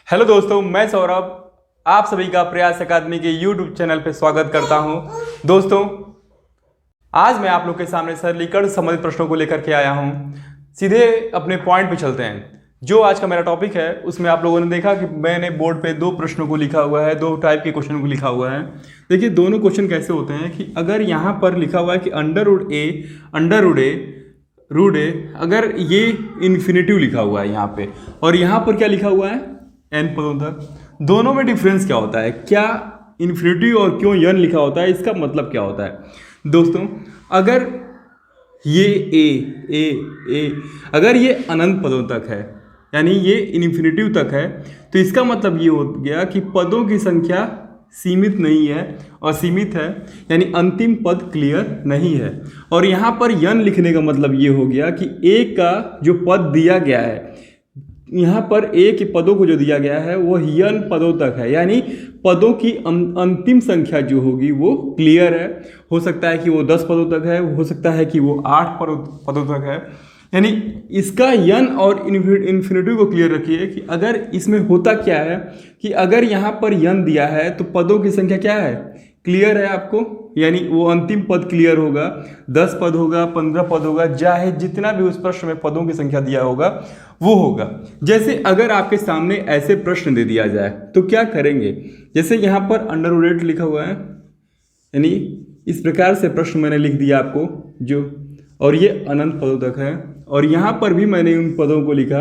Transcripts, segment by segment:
Hello दोस्तों, मैं सौरभ आप सभी का प्रयास अकादमी के यूट्यूब चैनल पर स्वागत करता हूं। दोस्तों, आज मैं आप लोग के सामने सरलीकरण संबंधित प्रश्नों को लेकर के आया हूं। सीधे अपने पॉइंट पे चलते हैं। जो आज का मेरा टॉपिक है उसमें आप लोगों ने देखा कि मैंने बोर्ड पे दो प्रश्नों को लिखा हुआ है, दो टाइप के क्वेश्चन को लिखा हुआ है। देखिए, दोनों क्वेश्चन कैसे होते हैं कि अगर यहाँ पर लिखा हुआ है कि अंडर रूट ए, अगर ये इन्फिनेटिव लिखा हुआ है यहाँ पे, और यहाँ पर क्या लिखा हुआ है एन पदों तक, दोनों में डिफरेंस क्या होता है? क्या इन्फिनिटी और क्यों यन लिखा होता है, इसका मतलब क्या होता है? दोस्तों, अगर ये ए अगर ये अनंत पदों तक है, यानी ये इन्फिनिटिव तक है, तो इसका मतलब ये हो गया कि पदों की संख्या सीमित नहीं है, असीमित है, यानी अंतिम पद क्लियर नहीं है। और यहाँ पर यन लिखने का मतलब ये हो गया कि ए का जो पद दिया गया है, यहाँ पर ए के पदों को जो दिया गया है वो यन पदों तक है, यानी पदों की अंतिम संख्या जो होगी वो क्लियर है। हो सकता है कि वो 10 पदों तक है, हो सकता है कि वो 8 पदों तक है। यानी इसका यन और इन्फिनिटी को क्लियर रखिए कि अगर इसमें होता क्या है कि अगर यहाँ पर यन दिया है तो पदों की संख्या क्या है, क्लियर है आपको, यानी वो अंतिम पद क्लियर होगा। 10 पद होगा, 15 पद होगा, चाहे जितना भी उस प्रश्न में पदों की संख्या दिया होगा वो होगा। जैसे अगर आपके सामने ऐसे प्रश्न दे दिया जाए तो क्या करेंगे? जैसे यहाँ पर अंडर लिखा हुआ है, यानी इस प्रकार से प्रश्न मैंने लिख दिया आपको जो, और ये अनंत पदों तक है, और यहाँ पर भी मैंने उन पदों को लिखा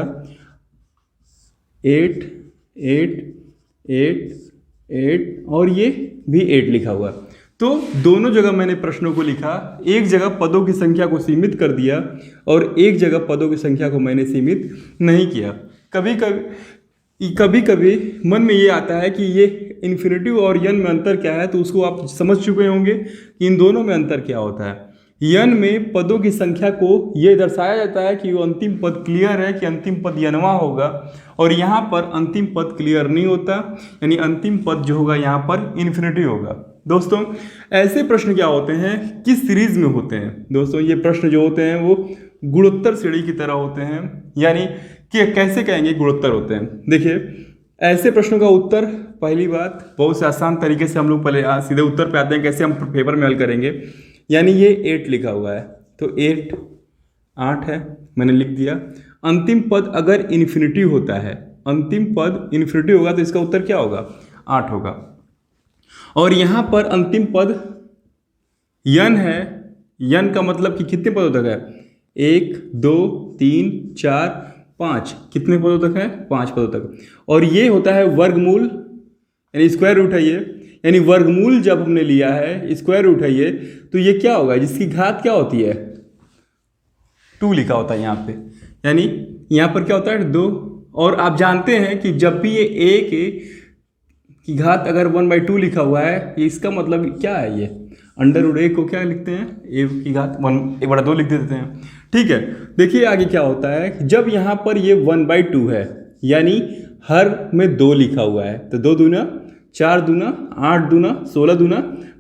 8 8 8 8 और ये भी 8 लिखा हुआ। तो दोनों जगह मैंने प्रश्नों को लिखा, एक जगह पदों की संख्या को सीमित कर दिया और एक जगह पदों की संख्या को मैंने सीमित नहीं किया। कभी कभी मन में ये आता है कि ये इन्फिनिटिव और यन में अंतर क्या है, तो उसको आप समझ चुके होंगे कि इन दोनों में अंतर क्या होता है। यन में पदों की संख्या को ये दर्शाया जाता है कि वो अंतिम पद क्लियर है, कि अंतिम पद यनवा होगा, और यहाँ पर अंतिम पद क्लियर नहीं होता, यानी अंतिम पद जो होगा यहाँ पर इन्फिनिटी होगा। दोस्तों, ऐसे प्रश्न क्या होते हैं, किस सीरीज में होते हैं? दोस्तों, ये प्रश्न जो होते हैं वो गुणोत्तर श्रेणी की तरह होते हैं, यानी कि कैसे कहेंगे गुणोत्तर होते हैं। देखिए, ऐसे प्रश्नों का उत्तर, पहली बात, बहुत से आसान तरीके से हम लोग पहले सीधे उत्तर पे आते हैं, कैसे हम पेपर में हल करेंगे। यानी ये 8 लिखा हुआ है तो 8 है, मैंने लिख दिया। अंतिम पद अगर इन्फिनिटी होता है, अंतिम पद इन्फिनिटी होगा तो इसका उत्तर क्या होगा? 8 होगा। और यहाँ पर अंतिम पद यन है, यन का मतलब कि कितने पदों तक है? 1 2 3 4 5, कितने पदों तक है? 5 पदों तक। और ये होता है वर्गमूल, यानी स्क्वायर रूट है ये, यानी वर्गमूल जब हमने लिया है, स्क्वायर रूट है ये, तो ये क्या होगा, जिसकी घात क्या होती है? 2 लिखा होता है यहाँ पे, यानी यहाँ पर क्या होता है? 2। और आप जानते हैं कि जब भी ये a की घात अगर 1/2 लिखा हुआ है, इसका मतलब क्या है? ये अंडर रूट a को क्या लिखते हैं? a की घात 1/2 लिख देते हैं। ठीक है, देखिए आगे क्या होता है, जब यहाँ पर ये 1/2 है, यानी हर में 2 लिखा हुआ है, तो 2 दूना 4 दूना 8 दूना 16 दूना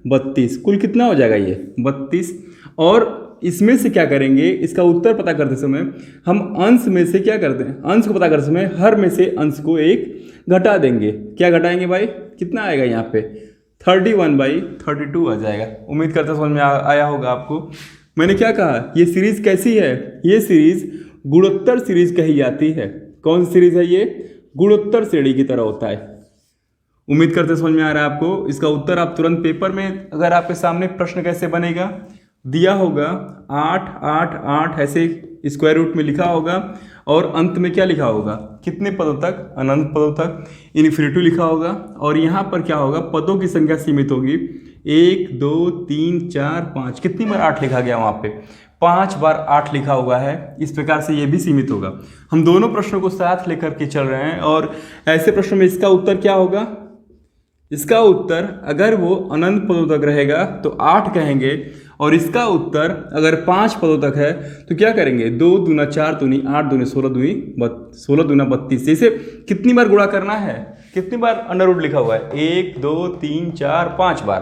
32, कुल कितना हो जाएगा? ये 32। और इसमें से क्या करेंगे, इसका उत्तर पता करते समय हम अंश में से क्या करते हैं, अंश को पता करते समय हर में से अंश को 1 घटा देंगे। क्या घटाएंगे भाई? कितना आएगा यहाँ पे? 31/32 आ जाएगा। उम्मीद करता समझ में आया होगा आपको। मैंने क्या कहा, ये सीरीज कैसी है? ये सीरीज गुणोत्तर सीरीज कही जाती है। कौन सी सीरीज है ये? गुणोत्तर श्रेणी की तरह होता है। उम्मीद करते समझ में आ रहा है आपको। इसका उत्तर आप तुरंत पेपर में, अगर आपके सामने प्रश्न कैसे बनेगा दिया होगा, 8 8 8 ऐसे स्क्वायर रूट में लिखा होगा, और अंत में क्या लिखा होगा? कितने पदों तक? अनंत पदों तक इन्फिनिटी लिखा होगा। और यहाँ पर क्या होगा? पदों की संख्या सीमित होगी, 1 2 3 4 5, कितनी बार 8 लिखा गया वहाँ पे? 5 बार 8 लिखा हुआ है। इस प्रकार से ये भी सीमित होगा। हम दोनों प्रश्नों को साथ लेकर के चल रहे हैं, और ऐसे प्रश्नों में इसका उत्तर क्या होगा? इसका उत्तर अगर वो अनंत पदों तक रहेगा तो 8 कहेंगे, और इसका उत्तर अगर 5 पदों तक है तो क्या करेंगे? 2 दूना 4 दूनी 8 दूनी 16 दूना 32। इसे कितनी बार गुणा करना है? कितनी बार अंडर रूट लिखा हुआ है? 1 2 3 4 5 बार।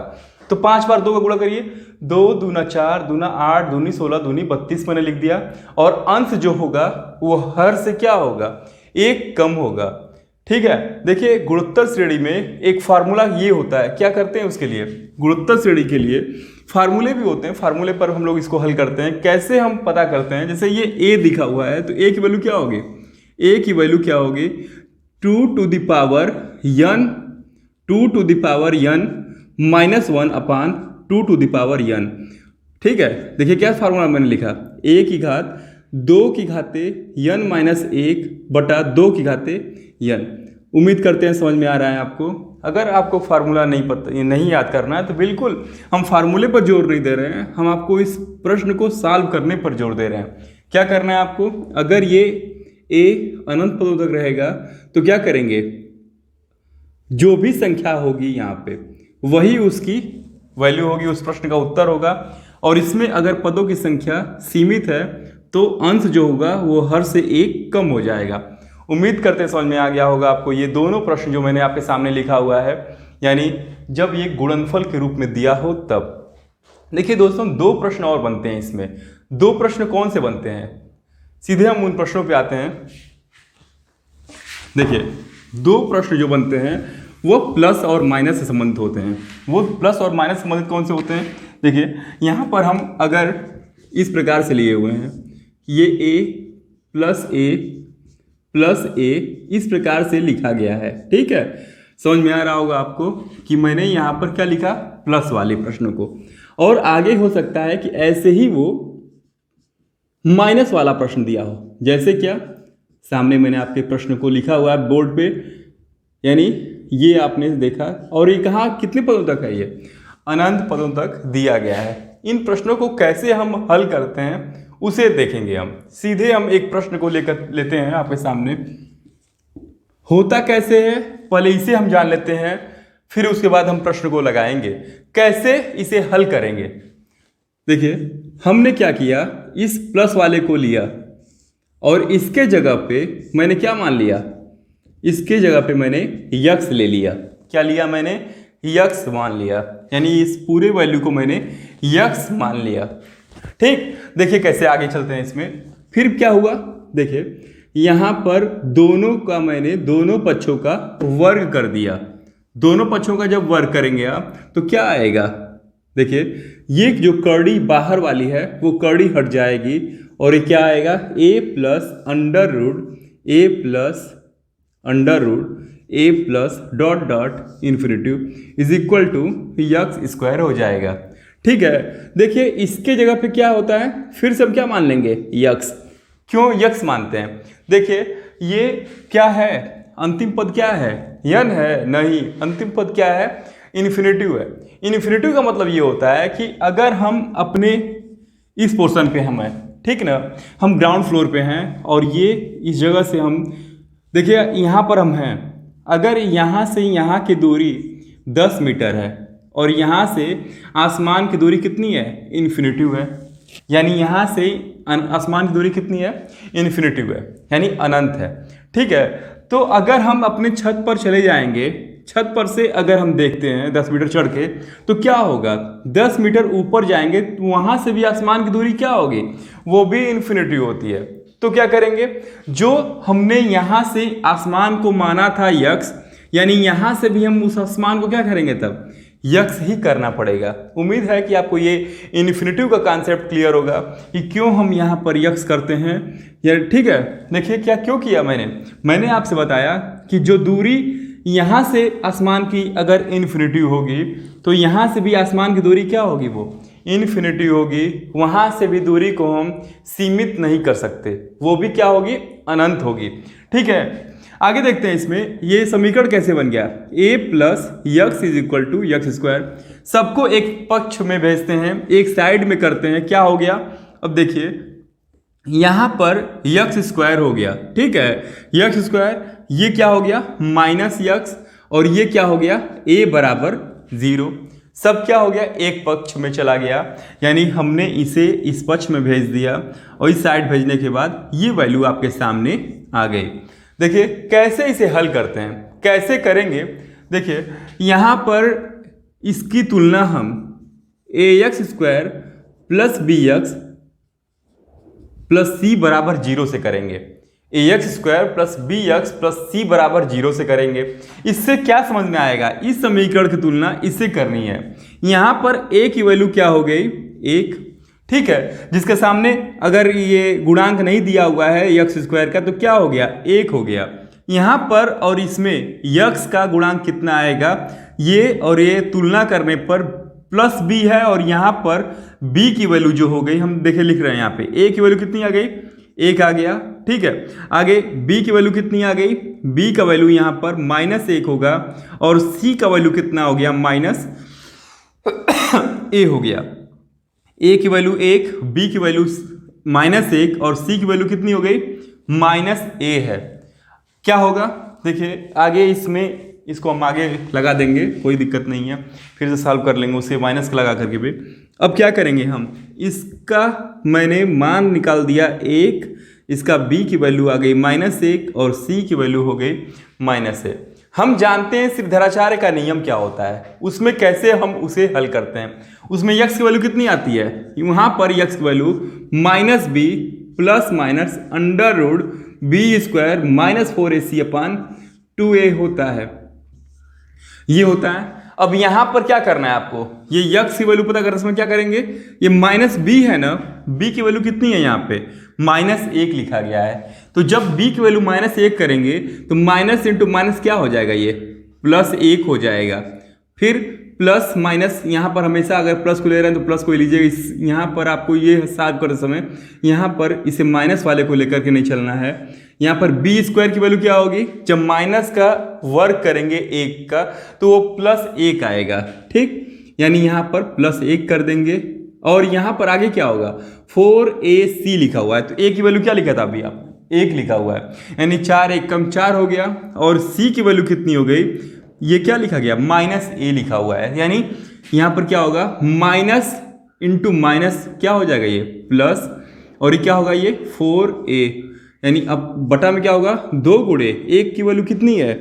तो 5 बार 2 का गुणा करिए, 2 दूना 4 दूना 8 दूनी 16 दूनी 32 मैंने लिख दिया। और अंश जो होगा वो हर से क्या होगा? 1 कम होगा। ठीक है। देखिए गुणोत्तर श्रेणी में एक फार्मूला ये होता है, क्या करते हैं उसके लिए, गुणोत्तर श्रेणी के लिए फार्मूले भी होते हैं, फार्मूले पर हम लोग इसको हल करते हैं। कैसे हम पता करते हैं, जैसे ये a दिखा हुआ है तो a की वैल्यू क्या होगी, a की वैल्यू क्या होगी 2 to the power n, 2 to the power n minus 1 upon 2 to the power n। ठीक है, देखिए क्या फार्मूला मैंने लिखा, a की घात 2 की घाते n माइनस 1 बटा 2 की घाते n। उम्मीद करते हैं समझ में आ रहा है आपको। अगर आपको फार्मूला नहीं याद करना है तो बिल्कुल हम फार्मूले पर जोर नहीं दे रहे हैं, हम आपको इस प्रश्न को सॉल्व करने पर जोर दे रहे हैं। क्या करना है आपको, अगर ये a अनंत पदों तक रहेगा तो क्या करेंगे, जो भी संख्या होगी यहाँ पे वही उसकी वैल्यू होगी, उस प्रश्न का उत्तर होगा। और इसमें अगर पदों की संख्या सीमित है तो अंश जो होगा वो हर से एक कम हो जाएगा। उम्मीद करते हैं समझ में आ गया होगा आपको ये दोनों प्रश्न जो मैंने आपके सामने लिखा हुआ है, यानी जब ये गुणनफल के रूप में दिया हो तब। देखिए दोस्तों, दो प्रश्न और बनते हैं इसमें। दो प्रश्न कौन से बनते हैं, सीधे हम उन प्रश्नों पे आते हैं। देखिए दो प्रश्न जो बनते हैं वो प्लस और माइनस से संबंधित होते हैं। वो प्लस और माइनस संबंधित कौन से होते हैं, देखिए यहाँ पर हम अगर इस प्रकार से लिए हुए हैं, ये a प्लस a इस प्रकार से लिखा गया है। ठीक है, समझ में आ रहा होगा आपको कि मैंने यहाँ पर क्या लिखा, प्लस वाले प्रश्न को। और आगे हो सकता है कि ऐसे ही वो माइनस वाला प्रश्न दिया हो, जैसे क्या, सामने मैंने आपके प्रश्न को लिखा हुआ है बोर्ड पे, यानी ये आपने देखा, और ये कहाँ कितने पदों तक है, ये अनंत पदों तक दिया गया है। इन प्रश्नों को कैसे हम हल करते हैं उसे देखेंगे हम। सीधे हम एक प्रश्न को लेकर लेते हैं आपके सामने। होता कैसे है पहले इसे हम जान लेते हैं, फिर उसके बाद हम प्रश्न को लगाएंगे, कैसे इसे हल करेंगे। देखिए हमने क्या किया, इस प्लस वाले को लिया और इसके जगह पे मैंने क्या मान लिया, इसके जगह पे मैंने यक्स ले लिया। क्या लिया मैंने, यक्स मान लिया, यानी इस पूरे वैल्यू को मैंने यक्स मान लिया। ठीक, देखिए कैसे आगे चलते हैं इसमें। फिर क्या हुआ, देखिए यहाँ पर दोनों का मैंने दोनों पक्षों का वर्ग कर दिया। दोनों पक्षों का जब वर्ग करेंगे आप तो क्या आएगा, देखिए ये जो कर्ड़ी बाहर वाली है वो कर्ड़ी हट जाएगी और ये क्या आएगा, a plus under root a plus dot dot infinitive is equal to x square हो जाएगा। ठीक है, देखिए इसके जगह पे क्या होता है, फिर से हम क्या मान लेंगे, यक्स। क्यों यक्स मानते हैं, देखिए ये क्या है, अंतिम पद क्या है, यन है, नहीं, अंतिम पद क्या है, इन्फिनिटिव है। इन्फिनिटिव का मतलब ये होता है कि अगर हम अपने इस पोर्शन पे हम हैं, ठीक ना, हम ग्राउंड फ्लोर पे हैं और ये इस जगह से हम, देखिए यहाँ पर हम हैं, अगर यहाँ से यहाँ की दूरी 10 मीटर है और यहाँ से आसमान की दूरी कितनी है, इन्फिनिटिव है, यानी यहाँ से आसमान की दूरी कितनी है, इन्फिनिटिव है, यानी अनंत है। ठीक है, तो अगर हम अपने छत पर चले जाएंगे, छत पर से अगर हम देखते हैं 10 मीटर चढ़ के, तो क्या होगा, 10 मीटर ऊपर जाएंगे तो वहाँ से भी आसमान की दूरी क्या होगी, वो भी इन्फिनिटिव होती है। तो क्या करेंगे, जो हमने यहाँ से आसमान को माना था यक्स, यानी यहाँ से भी हम उस आसमान को क्या करेंगे, तब यक्स ही करना पड़ेगा। उम्मीद है कि आपको ये इन्फिनिटिव का कॉन्सेप्ट क्लियर होगा कि क्यों हम यहाँ पर यक्स करते हैं। यार ठीक है, देखिए क्या क्यों किया मैंने आपसे बताया कि जो दूरी यहाँ से आसमान की अगर इन्फिनिटिव होगी तो यहाँ से भी आसमान की दूरी क्या होगी, वो इन्फिनिटिव होगी। वहाँ से भी दूरी को हम सीमित नहीं कर सकते, वो भी क्या होगी, अनंत होगी। ठीक है, आगे देखते हैं इसमें ये समीकरण कैसे बन गया, a plus x is equal to x square. सबको एक पक्ष में भेजते हैं, एक साइड में करते हैं, क्या हो गया, अब देखिए यहाँ पर यक्स स्क्वायर हो गया। ठीक है, यक्स स्क्वायर, ये क्या हो गया, माइनस यक्स, और ये क्या हो गया, a बराबर 0। सब क्या हो गया, एक पक्ष में चला गया, यानी हमने इसे इस पक्ष में भेज दिया और इस साइड भेजने के बाद ये वैल्यू आपके सामने आ गई। देखिए कैसे इसे हल करते हैं, कैसे करेंगे, देखिए यहाँ पर इसकी तुलना हम ax square plus bx plus c बराबर 0 से करेंगे। ax² plus bx plus c बराबर 0 से करेंगे। इससे क्या समझ में आएगा, इस समीकरण की तुलना इससे करनी है। यहाँ पर a की वैल्यू क्या हो गई, 1, ठीक है, जिसके सामने अगर ये गुणांक नहीं दिया हुआ है x² का तो क्या हो गया, 1 हो गया। यहाँ पर और इसमें x का गुणांक कितना आएगा, ये और ये तुलना करने पर प्लस b है, और यहाँ पर b की वैल्यू जो हो गई, हम देखे लिख रहे हैं यहाँ पे a की वैल्यू कितनी आ गई, 1 आ गया, ठीक है। आगे b की वैल्यू कितनी आ गई, b का वैल्यू यहाँ पर -1 होगा, और c का वैल्यू कितना हो गया, -a हो गया। a की वैल्यू 1, b की वैल्यू -1 और c की वैल्यू कितनी हो गई, -a है। क्या होगा, देखिए आगे इसमें इसको हम आगे लगा देंगे, कोई दिक्कत नहीं है, फिर से सॉल्व कर लेंगे उसे माइनस लगा करके भी। अब क्या करेंगे हम, इसका मैंने मान निकाल दिया 1, इसका b की वैल्यू आ गई -1 और c की वैल्यू हो गई -a। हम जानते हैं सिद्धाचार्य का नियम क्या होता है, उसमें कैसे हम उसे हल करते हैं। उसमें x की वैल्यू कितनी आती है, वहाँ पर x की value -b plus minus √b² -4ac/2a होता है, ये होता है। अब यहाँ पर क्या करना है आपको, ये x की वैल्यू पता करना, इसमें क्या करेंगे, ये -b है ना, b की वैल्यू कितनी है, यहाँ पे -1 लिखा गया है, तो जब b की वैल्यू -1 करेंगे तो माइनस इंटू माइनस क्या हो जाएगा, ये +1 हो जाएगा। फिर प्लस माइनस, यहाँ पर हमेशा अगर प्लस को ले रहे हैं तो प्लस को लीजिएगा। इस यहाँ पर आपको ये हिसाब करते समय यहाँ पर इसे माइनस वाले को लेकर के नहीं चलना है। यहाँ पर b² की वैल्यू क्या होगी, जब माइनस का वर्ग करेंगे 1 का तो वो +1 आएगा, ठीक, यानी यहाँ पर +1 कर देंगे। और यहाँ पर आगे क्या होगा, 4ac लिखा हुआ है, तो a की वैल्यू क्या लिखा था अभी आप, 1 लिखा हुआ है, यानी 4 1 कम 4 हो गया। और c की वैल्यू कितनी हो गई, ये क्या लिखा गया, -a लिखा हुआ है, यानी यहाँ पर क्या होगा, माइनस इंटू माइनस क्या हो जाएगा, ये प्लस, और ये क्या होगा, ये 4a, यानी अब बटा में क्या होगा, 2 गुणे 1 की वैल्यू कितनी है,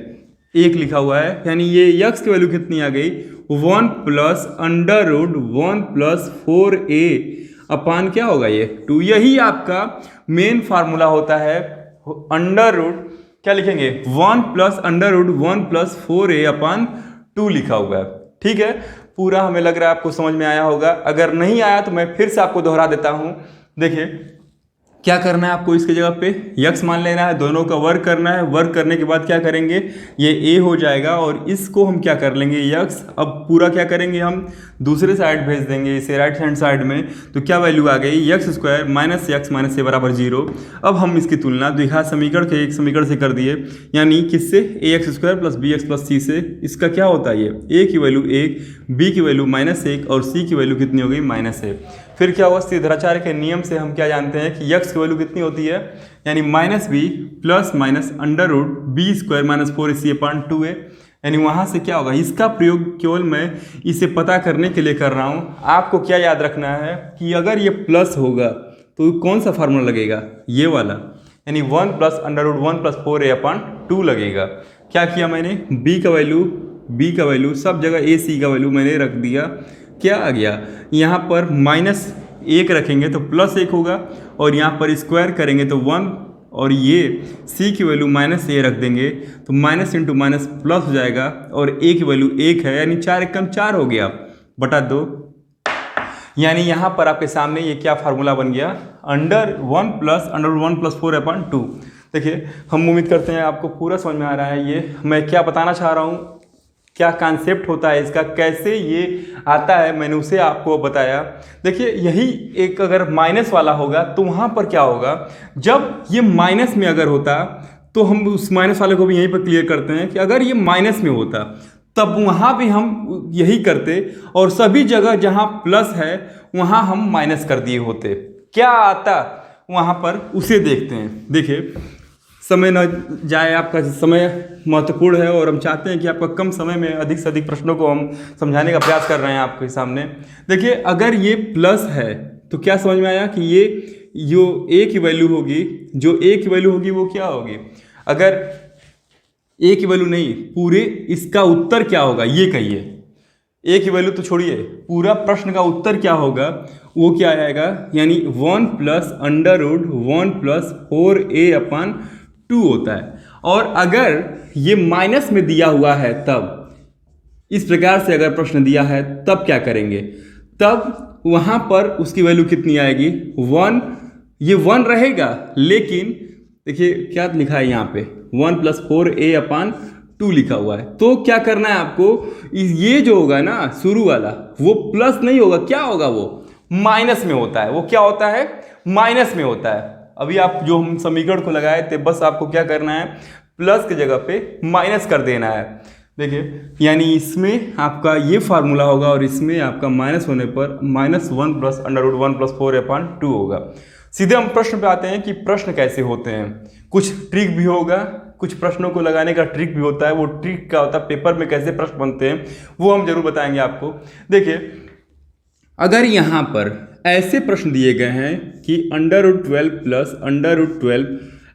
1 लिखा हुआ है, यानी ये x की वैल्यू कितनी आ गई, 1 + √1 + 4a/ क्या होगा, ये 2। यही आपका मेन फार्मूला होता है, क्या लिखेंगे, 1 + √1 + 4a/2 लिखा हुआ है, ठीक है। पूरा हमें लग रहा है आपको समझ में आया होगा। अगर नहीं आया तो मैं फिर से आपको दोहरा देता हूं। देखिए क्या करना है आपको, इसके जगह पे x मान लेना है, दोनों का वर्ग करना है। वर्ग करने के बाद क्या करेंगे, ये a हो जाएगा, और इसको हम क्या कर लेंगे, x। अब पूरा क्या करेंगे, हम दूसरे साइड भेज देंगे इसे, राइट हैंड साइड में। तो क्या वैल्यू आ गई, x² - x - a बराबर 0। अब हम इसकी तुलना द्विघात समीकरण के एक समीकरण से कर दिए, यानी किससे, ax² + bx + c से। इसका क्या होता है, ये a की वैल्यू 1, b की वैल्यू -1 और c की वैल्यू कितनी हो गई, -a। फिर क्या हुआ, सिद्धाचार्य के नियम से हम क्या जानते हैं कि x की वैल्यू कितनी होती है, यानी -b plus minus √b² - 4ac/2a, यानी वहाँ से क्या होगा। इसका प्रयोग केवल मैं इसे पता करने के लिए कर रहा हूँ। आपको क्या याद रखना है कि अगर ये प्लस होगा तो कौन सा फार्मूला लगेगा, ये वाला, यानी 1 + √1 + 4a/2 लगेगा। क्या किया मैंने, b का वैल्यू सब जगह ac का वैल्यू मैंने रख दिया। क्या आ गया, यहाँ पर -1 रखेंगे तो +1 होगा, और यहाँ पर स्क्वायर करेंगे तो 1, और ये c की वैल्यू -a रख देंगे तो माइनस इंटू माइनस प्लस हो जाएगा, और a की वैल्यू 1 है, यानी 4 1 कम 4 हो गया बटा 2। यानी यहाँ पर आपके सामने ये क्या फार्मूला बन गया, 1 + √1 + 4/2। देखिए हम उम्मीद करते हैं आपको पूरा समझ में आ रहा है। ये मैं क्या बताना चाह रहा हूँ, क्या कॉन्सेप्ट होता है इसका, कैसे ये आता है, मैंने उसे आपको बताया। देखिए यही एक अगर माइनस वाला होगा तो वहाँ पर क्या होगा, जब ये माइनस में अगर होता तो हम उस माइनस वाले को भी यहीं पर क्लियर करते हैं कि अगर ये माइनस में होता तब वहाँ भी हम यही करते, और सभी जगह जहाँ प्लस है वहाँ हम माइनस कर दिए होते। क्या आता वहाँ पर उसे देखते हैं। देखिए समय न जाए, आपका समय महत्वपूर्ण है और हम चाहते हैं कि आपका कम समय में अधिक से अधिक प्रश्नों को हम समझाने का प्रयास कर रहे हैं आपके सामने। देखिए अगर ये प्लस है तो क्या समझ में आया कि ये जो a की वैल्यू होगी, वो क्या होगी। अगर a की वैल्यू नहीं, पूरे इसका उत्तर क्या होगा ये कहिए। a की वैल्यू तो छोड़िए, पूरा प्रश्न का उत्तर क्या होगा वो क्या आएगा, यानी 1 + √1 + 4a/2 2 होता है। और अगर ये माइनस में दिया हुआ है तब इस प्रकार से अगर प्रश्न दिया है तब क्या करेंगे, तब वहाँ पर उसकी वैल्यू कितनी आएगी 1। ये 1 रहेगा, लेकिन देखिए क्या लिखा है यहाँ पे 1 + 4a/2 लिखा हुआ है। तो क्या करना है आपको, ये जो होगा ना शुरू वाला वो प्लस नहीं होगा, क्या होगा वो माइनस में होता है। वो क्या होता है, माइनस में होता है। अभी आप जो हम समीकरण को लगाए थे बस आपको क्या करना है, प्लस की जगह पे माइनस कर देना है। देखिए यानी इसमें आपका ये फार्मूला होगा और इसमें आपका माइनस होने पर -1 + √1 + 4/2 होगा। सीधे हम प्रश्न पे आते हैं कि प्रश्न कैसे होते हैं। कुछ ट्रिक भी होगा, कुछ प्रश्नों को लगाने का ट्रिक भी होता है। वो ट्रिक क्या होता है, पेपर में कैसे प्रश्न बनते हैं वो हम जरूर बताएंगे आपको। देखिए अगर यहाँ पर ऐसे प्रश्न दिए गए हैं कि √12 + √12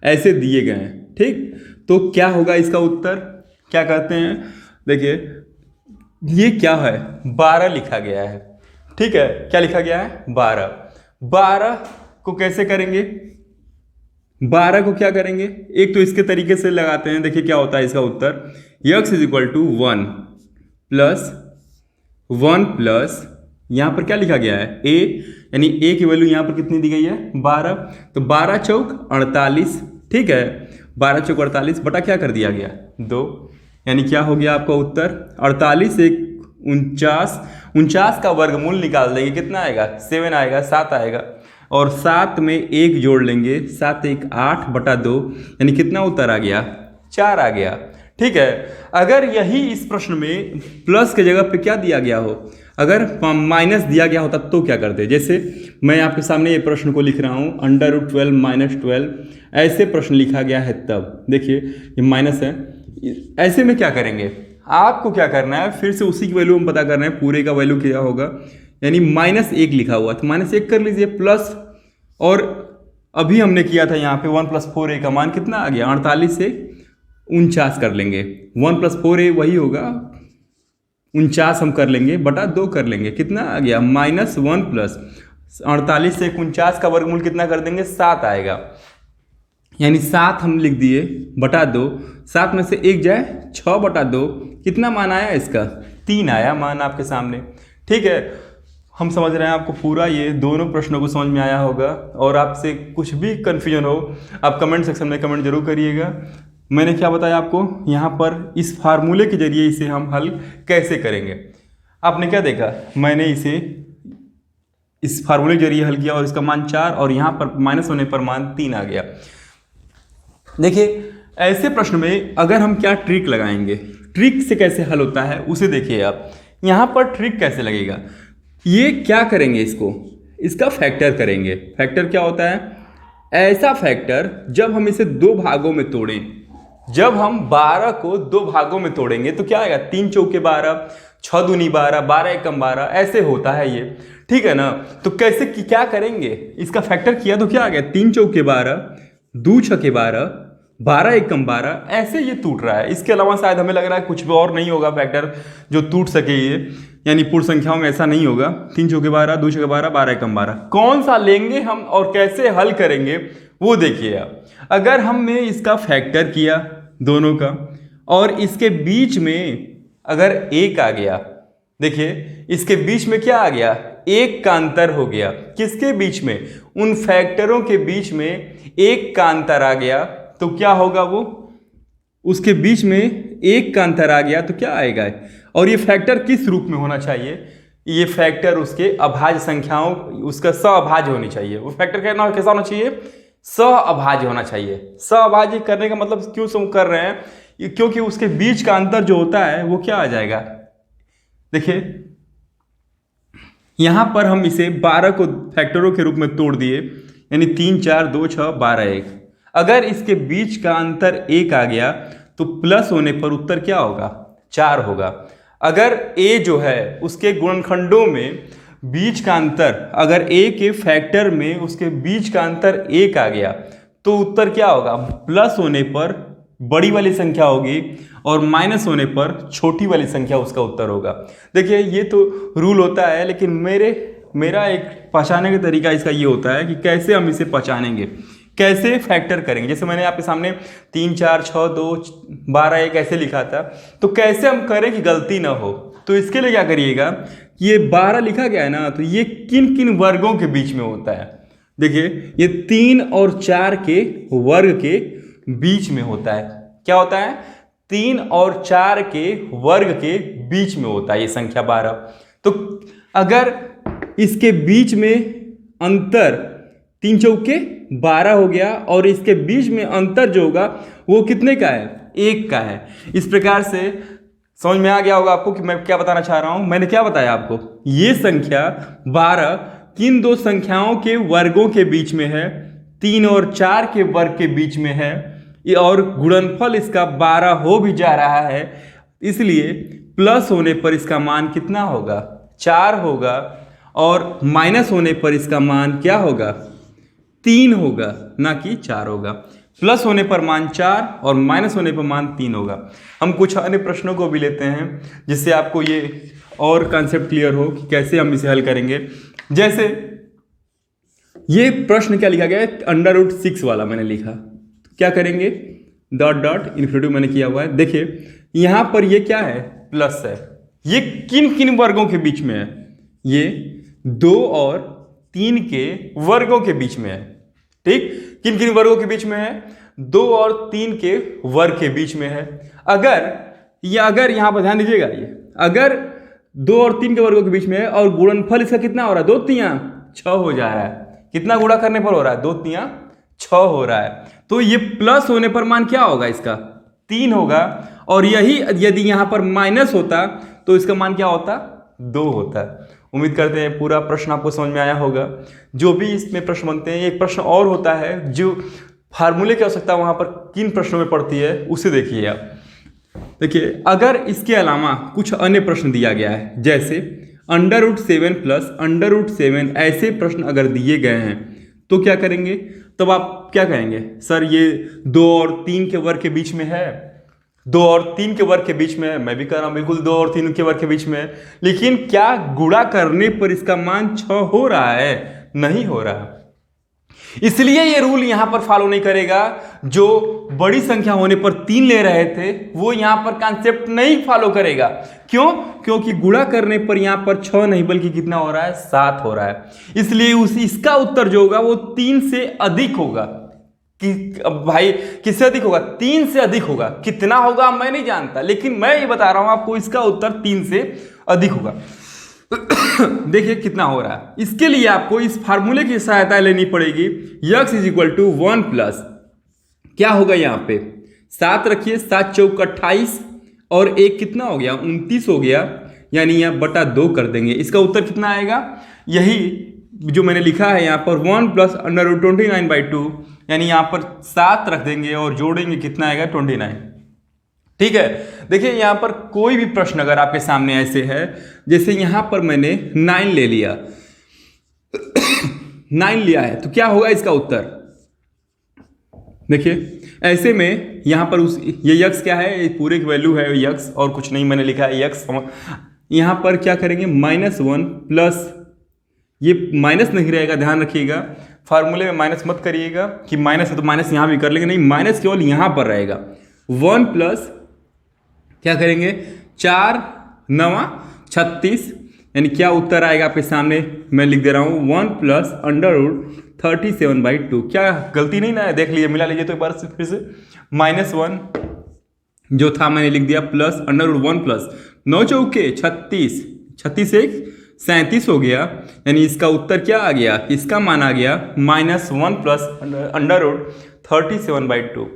ऐसे दिए गए हैं, ठीक, तो क्या होगा इसका उत्तर, क्या कहते हैं। देखिए ये क्या है, 12 लिखा गया है, ठीक है, क्या लिखा गया है 12 को कैसे करेंगे, 12 को क्या करेंगे, एक तो इसके तरीके से लगाते हैं। देखिए क्या होता है इसका उत्तर, x = 1 + यहाँ पर क्या लिखा गया है a, यानी a की वैल्यू यहाँ पर कितनी दी गई है 12, तो 12 चौक 48, ठीक है, 12 चौक 48 बटा क्या कर दिया गया 2, यानी क्या हो गया आपका उत्तर 48 × 49, 49 का वर्गमूल निकाल देंगे, कितना आएगा 7 आएगा, 7 आएगा, और 7 में 1 जोड़ लेंगे, 7 × 1 = 8 बटा 2, यानी कितना उत्तर आ गया 4 आ गया, ठीक है। अगर यही इस प्रश्न में प्लस की जगह पे क्या दिया गया हो, अगर माइनस दिया गया होता तो क्या करते, जैसे मैं आपके सामने ये प्रश्न को लिख रहा हूँ √12 - 12 ऐसे प्रश्न लिखा गया है तब देखिए ये माइनस है, ऐसे में क्या करेंगे, आपको क्या करना है फिर से उसी की वैल्यू हम पता करना है, पूरे का वैल्यू क्या होगा, यानी -1 लिखा हुआ तो -1 कर लीजिए प्लस, और अभी हमने किया था यहाँ पे 1 + 4a का मान कितना आ गया 48 से 49 कर लेंगे, 1 + 4a वही होगा 49 हम कर लेंगे बटा 2 कर लेंगे, कितना आ गया -1 + 48 से 49 का वर्गमूल कितना कर देंगे 7 आएगा, यानी 7 हम लिख दिए बटा 2, 7 में से 1 जाए 6 बटा 2, कितना मान आया इसका 3 आया मान आपके सामने, ठीक है। हम समझ रहे हैं आपको पूरा ये दोनों प्रश्नों को समझ में आया होगा, और आपसे कुछ भी कन्फ्यूजन हो आप कमेंट सेक्शन में कमेंट जरूर करिएगा। मैंने क्या बताया आपको, यहाँ पर इस फार्मूले के जरिए इसे हम हल कैसे करेंगे। आपने क्या देखा, मैंने इसे इस फार्मूले के जरिए हल किया और इसका मान 4 और यहाँ पर माइनस होने पर मान 3 आ गया। देखिए ऐसे प्रश्न में अगर हम क्या ट्रिक लगाएंगे, ट्रिक से कैसे हल होता है उसे देखिए आप। यहाँ पर ट्रिक कैसे लगेगा, ये क्या करेंगे, इसका फैक्टर करेंगे। फैक्टर क्या होता है, ऐसा फैक्टर जब हम इसे 2 भागों में तोड़ें, जब हम 12 को 2 भागों में तोड़ेंगे तो क्या आएगा 3 चौके 12, 6 दूनी 12, 12 एकम 12, ऐसे होता है ये, ठीक है ना। तो कैसे क्या करेंगे, इसका फैक्टर किया तो क्या आ गया 3 चौके 12, 2 छके 12, 12 एकम 12, ऐसे ये टूट रहा है। इसके अलावा शायद हमें लग रहा है कुछ भी और नहीं होगा फैक्टर जो टूट सके ये, यानी पूर्ण संख्याओं में ऐसा नहीं होगा। 3 चौके 12, 2 छके 12, 12 एकम 12, कौन सा लेंगे हम और कैसे हल करेंगे वो देखिए आप। अगर हमने इसका फैक्टर किया दोनों का और इसके बीच में अगर 1 आ गया, देखिए इसके बीच में क्या आ गया 1 का अंतर हो गया, किसके बीच में, उन फैक्टरों के बीच में 1 का अंतर आ गया, तो क्या होगा वो, उसके बीच में 1 का अंतर आ गया तो क्या आएगा। और ये फैक्टर किस रूप में होना चाहिए, ये फैक्टर उसके अभाज्य संख्याओं, उसका सहअभाज्य होनी चाहिए। वो फैक्टर कैसा होना चाहिए, सहअभाज्य होना चाहिए। सहअभाज्य करने का मतलब क्यों कर रहे हैं, क्योंकि उसके बीच का अंतर जो होता है वो क्या आ जाएगा। देखिए यहां पर हम इसे 12 को फैक्टरों के रूप में तोड़ दिए, यानी 3 4 2 6 12 1। अगर इसके बीच का अंतर 1 आ गया तो प्लस होने पर उत्तर क्या होगा 4 होगा। अगर a जो है उसके गुणनखंडों में बीच का अंतर, अगर a के फैक्टर में उसके बीच का अंतर 1 आ गया तो उत्तर क्या होगा, प्लस होने पर बड़ी वाली संख्या होगी और माइनस होने पर छोटी वाली संख्या उसका उत्तर होगा। देखिए ये तो रूल होता है, लेकिन मेरा एक पहचानने का तरीका इसका ये होता है कि कैसे हम इसे पहचानेंगे। कैसे फैक्टर करेंगे। जैसे मैंने आपके सामने 3 4 6 2 12 1 ऐसे लिखा था, तो कैसे हम करें कि गलती ना हो। तो इसके लिए क्या करिएगा कि ये 12 लिखा गया है ना, तो ये किन किन वर्गों के बीच में होता है। देखिए ये 3 और 4 के वर्ग के बीच में होता है। क्या होता है? 3 और 4 के वर्ग के बीच में होता है ये संख्या 12। तो अगर इसके बीच में अंतर 3 चौके 12 हो गया और इसके बीच में अंतर जो होगा वो कितने का है? 1 का है। इस प्रकार से समझ में आ गया होगा आपको कि मैं क्या बताना चाह रहा हूं। मैंने क्या बताया आपको, ये संख्या 12 किन दो संख्याओं के वर्गों के बीच में है? 3 और 4 के वर्ग के बीच में है, और गुणनफल इसका 12 हो भी जा रहा है, इसलिए प्लस होने पर इसका मान कितना होगा? 4 होगा, और माइनस होने पर इसका मान क्या होगा? 3 होगा, ना कि 4 होगा। प्लस होने पर मान 4 और माइनस होने पर मान 3 होगा। हम कुछ अन्य प्रश्नों को भी लेते हैं जिससे आपको ये और कॉन्सेप्ट क्लियर हो कि कैसे हम इसे हल करेंगे। जैसे ये प्रश्न क्या लिखा गया है? √6 वाला मैंने लिखा। क्या करेंगे? डॉट डॉट इन्फिनिटिव मैंने किया हुआ है। देखिए यहां पर ये क्या है? प्लस है। ये किन किन वर्गों के बीच में है? ये 2 और 3 के वर्गों के बीच में है। ठीक, किन किन वर्गों के बीच में है? 2 और 3 के वर्ग के बीच में है। अगर यहां पर ध्यान दीजिएगा, ये अगर 2 और 3 के वर्गों के बीच में है और गुणनफल इसका कितना हो रहा है? 2 3 6 हो जा रहा है। कितना गुणा करने पर हो रहा है? 2 3 6 हो रहा है। तो ये प्लस होने पर मान क्या होगा? इसका 3 होगा, और यही यदि यहां पर माइनस होता तो इसका मान क्या होता? 2 होता। उम्मीद करते हैं पूरा प्रश्न आपको समझ में आया होगा। जो भी इसमें प्रश्न बनते हैं, एक प्रश्न और होता है जो फार्मूले की आवश्यकता वहां पर किन प्रश्नों में पड़ती है उसे देखिए आप। देखिए अगर इसके अलावा कुछ अन्य प्रश्न दिया गया है, जैसे √7 प्लस √7 ऐसे प्रश्न अगर दिए गए हैं तो क्या करेंगे? तब आप क्या कहेंगे? सर ये 2 और 3 के वर्ग के बीच में है, 2 और 3 के वर्ग के बीच में है। मैं भी कह रहा हूं बिल्कुल 2 और 3 के वर्ग के बीच में है, लेकिन क्या गुणा करने पर इसका मान 6 हो रहा है? नहीं हो रहा। इसलिए ये रूल यहां पर फॉलो नहीं करेगा। जो बड़ी संख्या होने पर 3 ले रहे थे वो यहां पर कॉन्सेप्ट नहीं फॉलो करेगा। क्यों? क्योंकि गुणा करने पर यहां पर 6 नहीं बल्कि कितना हो रहा है? 7 हो रहा है। इसलिए इसका उत्तर जो होगा वो 3 से अधिक होगा। कि भाई किससे अधिक होगा? 3 से अधिक होगा। कितना होगा मैं नहीं जानता, लेकिन मैं ये बता रहा हूं आपको, इसका उत्तर 3 से अधिक होगा। देखिए कितना हो रहा है। इसके लिए आपको इस फार्मूले की सहायता लेनी पड़ेगी। x = 1 प्लस क्या होगा? यहां पे 7 रखिए, 7 चौक 28 और 1 कितना हो गया? 29 हो गया, यानी यहां बटा 2 कर देंगे। इसका उत्तर कितना आएगा? यही जो मैंने लिखा है यहां पर 1 प्लस √29/2, यानी यहां पर 7 रख देंगे और जोड़ेंगे कितना आएगा? 29। ठीक है। देखिए यहां पर कोई भी प्रश्न अगर आपके सामने ऐसे है, जैसे यहां पर मैंने 9 ले लिया 9 लिया है, तो क्या होगा इसका उत्तर? देखिए ऐसे में यहां पर ये x क्या है? पूरे की वैल्यू है x और कुछ नहीं मैंने लिखा है x। यहां पर क्या करेंगे? -1 प्लस, ये माइनस नहीं रहेगा, ध्यान रखिएगा फार्मूले में माइनस मत करिएगा कि माइनस है तो माइनस यहां भी कर लेंगे, नहीं, माइनस केवल यहां पर रहेगा। 1 प्लस क्या करेंगे? 4 9 36, यानी क्या उत्तर आएगा आपके सामने? मैं लिख दे रहा हूं 1 प्लस √37/2। क्या गलती नहीं ना है? देख लीजिए, मिला लीजिए तो एक बार से फिर से। -1 जो था मैंने लिख दिया, प्लस √1 प्लस 9 चौके 36, 36 1 37 हो गया, यानी इसका उत्तर क्या आ गया? इसका मान आ गया -1 प्लस √37/2।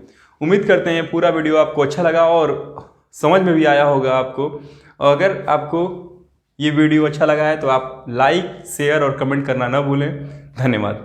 उम्मीद करते हैं पूरा वीडियो आपको अच्छा लगा और समझ में भी आया होगा आपको। अगर आपको ये वीडियो अच्छा लगा है तो आप लाइक, शेयर और कमेंट करना ना भूलें। धन्यवाद।